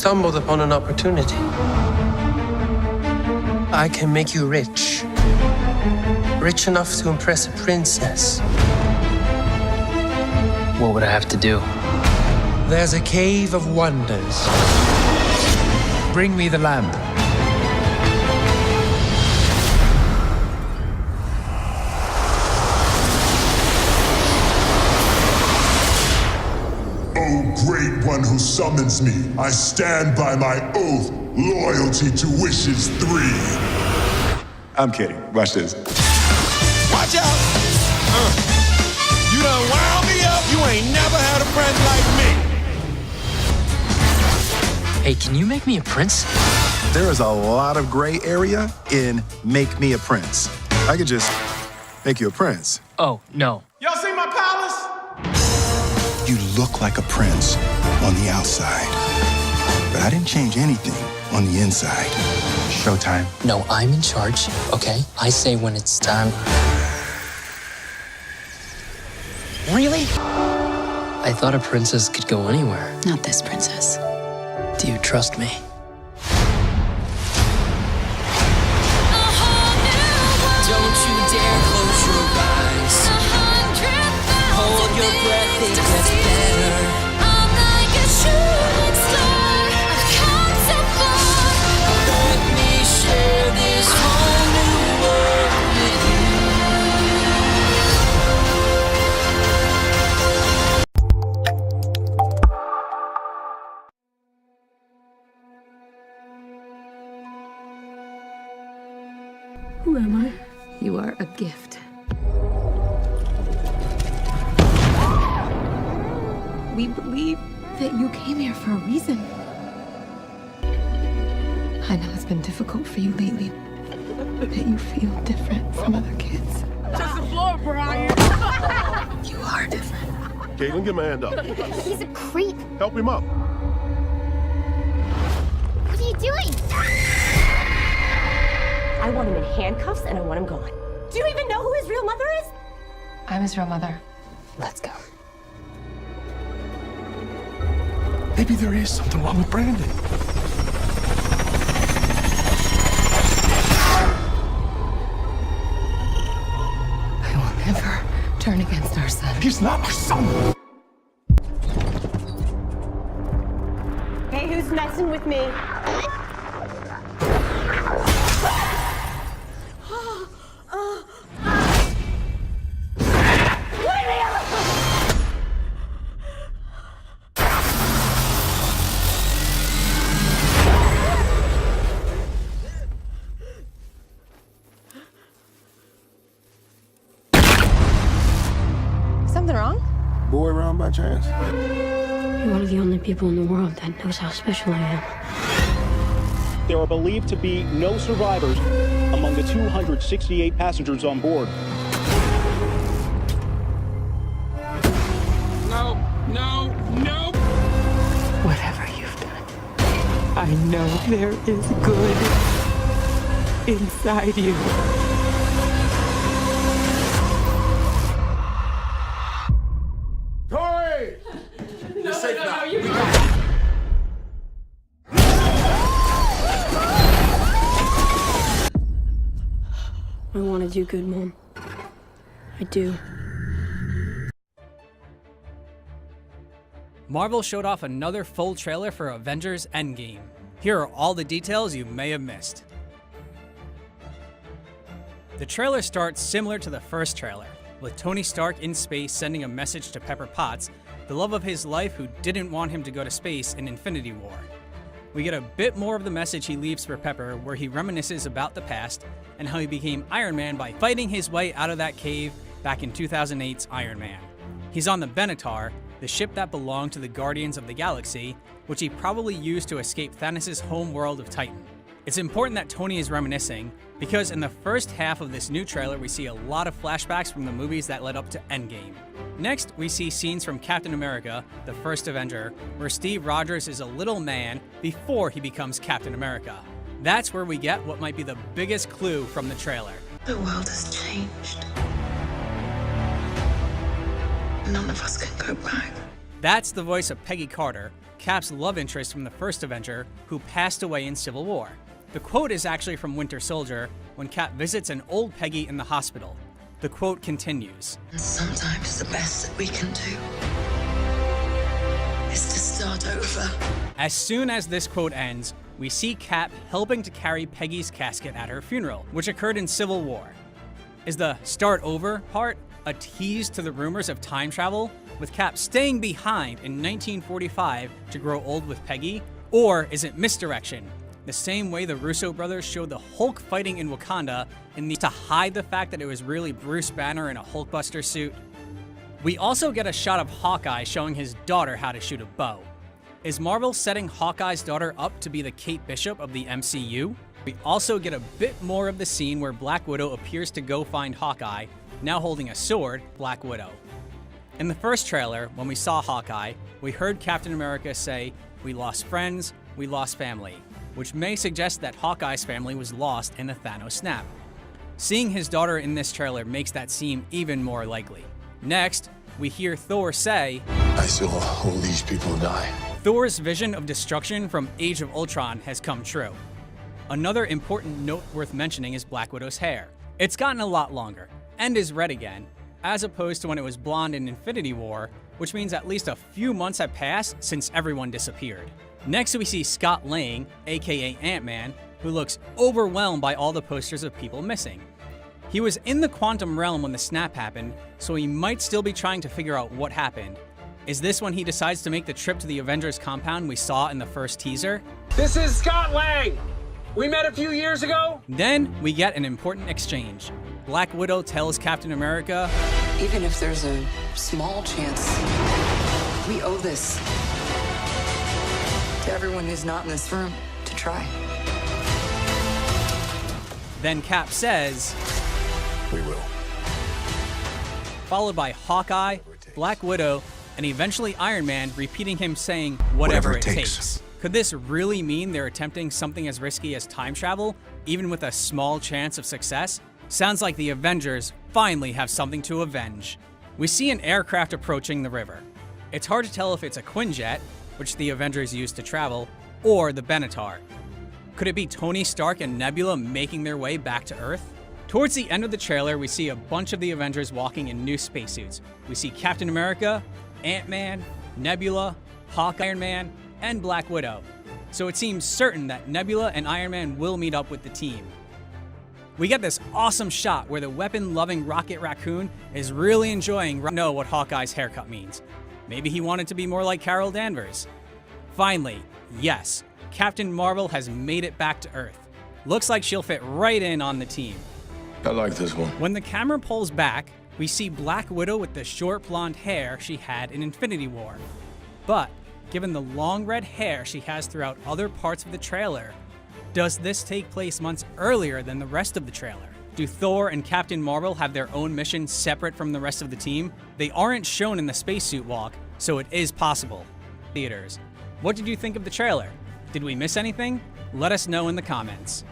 stumbled upon an opportunity. I can make you rich. Rich enough to impress a princess. What would I have to do? There's a cave of wonders. Bring me the lamp. O great one who summons me, I stand by my oath, loyalty to wishes 3. I'm kidding. Watch this. Watch out! You done wound me up. You ain't never had a friend like me. Hey, can you make me a prince? There is a lot of gray area in make me a prince. I could just make you a prince. Oh, no. Y'all see my palace? You look like a prince on the outside, but I didn't change anything on the inside. Showtime. No, I'm in charge, okay? I say when it's time. Really? I thought a princess could go anywhere. Not this princess. Do you trust me? Don't you dare close your eyes. Hold your breath, it gets better. I'm like a shooting star. I've come so far. Let me share this whole new world with Who am I? You are a gift. We believe that you came here for a reason. I know it's been difficult for you lately, that you feel different from other kids. Just the floor, Brian. You are different. Caitlin, get my hand up. He's a creep. Help him up. What are you doing? I want him in handcuffs and I want him gone. Do you even know who his real mother is? I'm his real mother. Let's go. Maybe there is something wrong with Brandon. I will never turn against our son. He's not my son. Hey, who's messing with me? Something wrong? Boy around by chance? You're one of the only people in the world that knows how special I am. There are believed to be no survivors among the 268 passengers on board. No, no, no. Whatever you've done, I know there is good inside you. Tori! You're safe now. You I want to do good, Mom. I do. Marvel showed off another full trailer for Avengers Endgame. Here are all the details you may have missed. The trailer starts similar to the first trailer, with Tony Stark in space sending a message to Pepper Potts, the love of his life who didn't want him to go to space in Infinity War. We get a bit more of the message he leaves for Pepper, where he reminisces about the past and how he became Iron Man by fighting his way out of that cave back in 2008's Iron Man. He's on the Benatar, the ship that belonged to the Guardians of the Galaxy, which he probably used to escape Thanos' home world of Titan. It's important that Tony is reminiscing, because in the first half of this new trailer we see a lot of flashbacks from the movies that led up to Endgame. Next, we see scenes from Captain America, the first Avenger, where Steve Rogers is a little man before he becomes Captain America. That's where we get what might be the biggest clue from the trailer. The world has changed. None of us can go back. That's the voice of Peggy Carter, Cap's love interest from the first Avenger, who passed away in Civil War. The quote is actually from Winter Soldier, when Cap visits an old Peggy in the hospital. The quote continues, "Sometimes the best that we can do is to start over." As soon as this quote ends, we see Cap helping to carry Peggy's casket at her funeral, which occurred in Civil War. Is the start over part a tease to the rumors of time travel, with Cap staying behind in 1945 to grow old with Peggy? Or is it misdirection, the same way the Russo brothers showed the Hulk fighting in Wakanda to hide the fact that it was really Bruce Banner in a Hulkbuster suit? We also get a shot of Hawkeye showing his daughter how to shoot a bow. Is Marvel setting Hawkeye's daughter up to be the Kate Bishop of the MCU? We also get a bit more of the scene where Black Widow appears to go find Hawkeye, now holding a sword, Black Widow. In the first trailer, when we saw Hawkeye, we heard Captain America say, "We lost friends, we lost family," which may suggest that Hawkeye's family was lost in the Thanos snap. Seeing his daughter in this trailer makes that seem even more likely. Next, we hear Thor say, "I saw all these people die." Thor's vision of destruction from Age of Ultron has come true. Another important note worth mentioning is Black Widow's hair. It's gotten a lot longer, and is red again, as opposed to when it was blonde in Infinity War, which means at least a few months have passed since everyone disappeared. Next, we see Scott Lang, aka Ant-Man, who looks overwhelmed by all the posters of people missing. He was in the quantum realm when the snap happened, so he might still be trying to figure out what happened. Is this when he decides to make the trip to the Avengers compound we saw in the first teaser? This is Scott Lang! We met a few years ago? Then we get an important exchange. Black Widow tells Captain America, Even if there's a small chance, we owe this to everyone who's not in this room to try. Then Cap says, "We will." Followed by Hawkeye, Black Widow, and eventually Iron Man repeating him saying, whatever it takes. Could this really mean they're attempting something as risky as time travel, even with a small chance of success? Sounds like the Avengers finally have something to avenge. We see an aircraft approaching the river. It's hard to tell if it's a Quinjet, which the Avengers used to travel, or the Benatar. Could it be Tony Stark and Nebula making their way back to Earth? Towards the end of the trailer, we see a bunch of the Avengers walking in new spacesuits. We see Captain America, Ant-Man, Nebula, Hawkeye, Iron Man, and Black Widow. So it seems certain that Nebula and Iron Man will meet up with the team. We get this awesome shot where the weapon-loving Rocket Raccoon is really enjoying know what Hawkeye's haircut means. Maybe he wanted to be more like Carol Danvers. Finally, yes, Captain Marvel has made it back to Earth. Looks like she'll fit right in on the team. I like this one. When the camera pulls back, we see Black Widow with the short blonde hair she had in Infinity War. But given the long red hair she has throughout other parts of the trailer, does this take place months earlier than the rest of the trailer? Do Thor and Captain Marvel have their own mission separate from the rest of the team? They aren't shown in the spacesuit walk, so it is possible. Theaters. What did you think of the trailer? Did we miss anything? Let us know in the comments.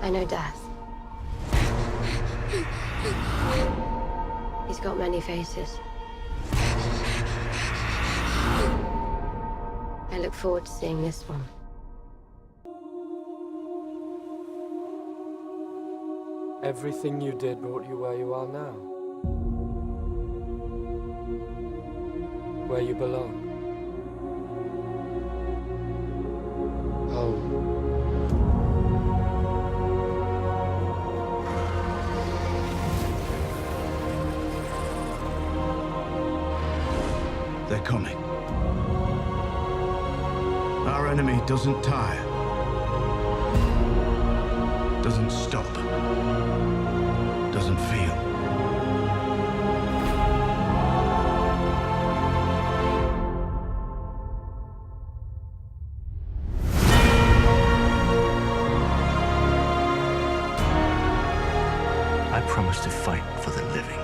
I know death. He's got many faces. I look forward to seeing this one. Everything you did brought you where you are now. Where you belong. Home. They're coming. Our enemy doesn't tire. Doesn't stop. Doesn't feel. I promise to fight for the living.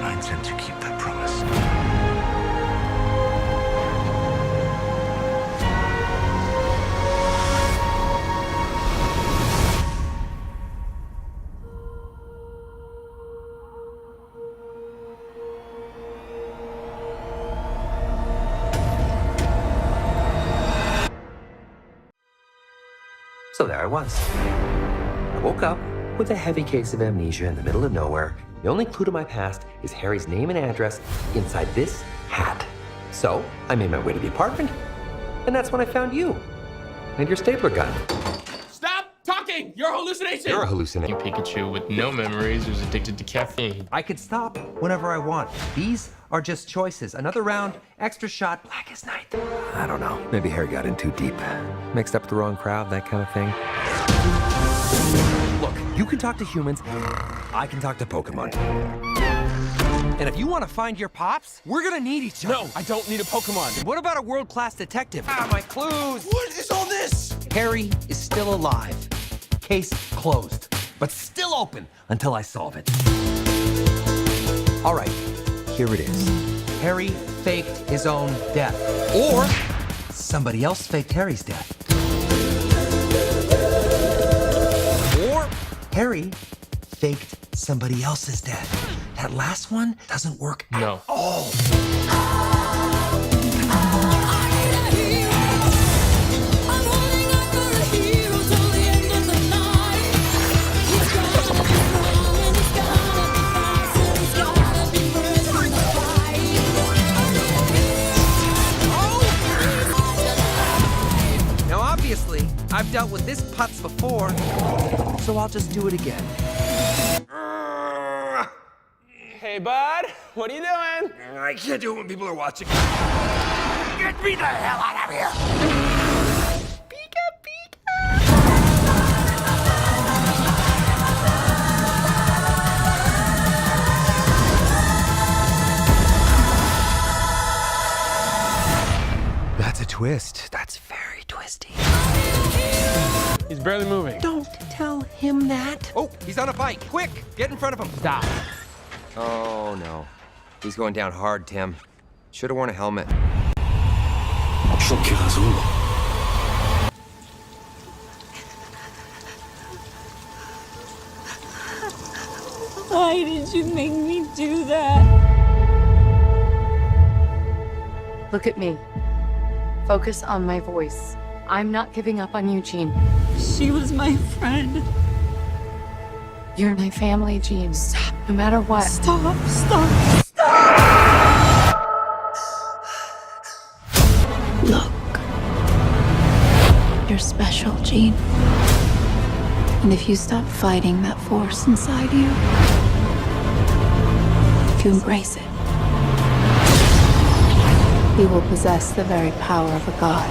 I intend to keep that promise. So there I was. I woke up with a heavy case of amnesia in the middle of nowhere. The only clue to my past is Harry's name and address inside this hat. So I made my way to the apartment, and that's when I found you and your stapler gun. Stop talking! You're a hallucination! You're a hallucination. Pikachu with no memories who's addicted to caffeine. I could stop whenever I want. These are just choices. Another round, extra shot, black as night. I don't know. Maybe Harry got in too deep. Mixed up with the wrong crowd, that kind of thing. Look, you can talk to humans. I can talk to Pokemon. And if you want to find your pops, we're gonna need each other. No, I don't need a Pokemon. What about a world-class detective? Ah, my clues! What is all this? Harry is still alive. Case closed, but still open until I solve it. All right, here it is. Harry faked his own death. Or somebody else faked Harry's death. Or Harry faked somebody else's death. That last one doesn't work at all. Now, obviously, I've dealt with this putz before, so I'll just do it again. Hey, bud, what are you doing? I can't do it when people are watching. Get me the hell out of here! Pika, That's a twist. That's very twisty. He's barely moving. Don't tell him that. Oh, he's on a bike. Quick, get in front of him. Stop. Oh, no. He's going down hard, Tim. Should have worn a helmet. Why did you make me do that? Look at me. Focus on my voice. I'm not giving up on you, Jean. She was my friend. You're my family, Jean. Stop. No matter what. Stop, stop, stop! Look. You're special, Jean. And if you stop fighting that force inside you, if you embrace it, you will possess the very power of a god.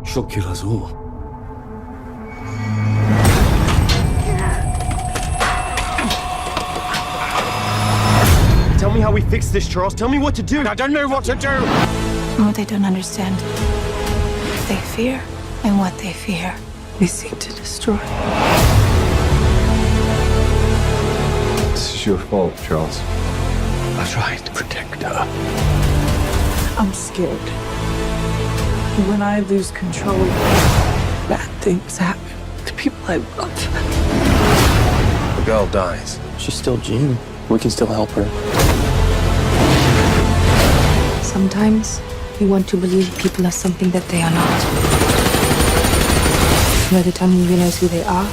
Shock us all. Tell me how we fix this, Charles. Tell me what to do. I don't know what to do. What they don't understand, what they fear, and what they fear, we seek to destroy. This is your fault, Charles. I tried to protect her. I'm scared. When I lose control, bad things happen to people I love. The girl dies. She's still Jean. We can still help her. Sometimes we want to believe people are something that they are not. By the time you realize who they are,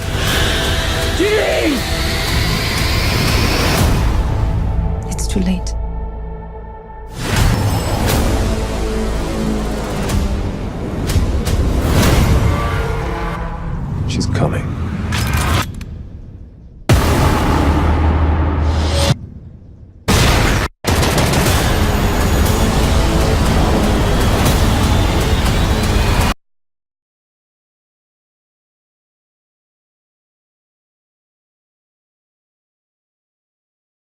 Jean! it's too late. She's coming.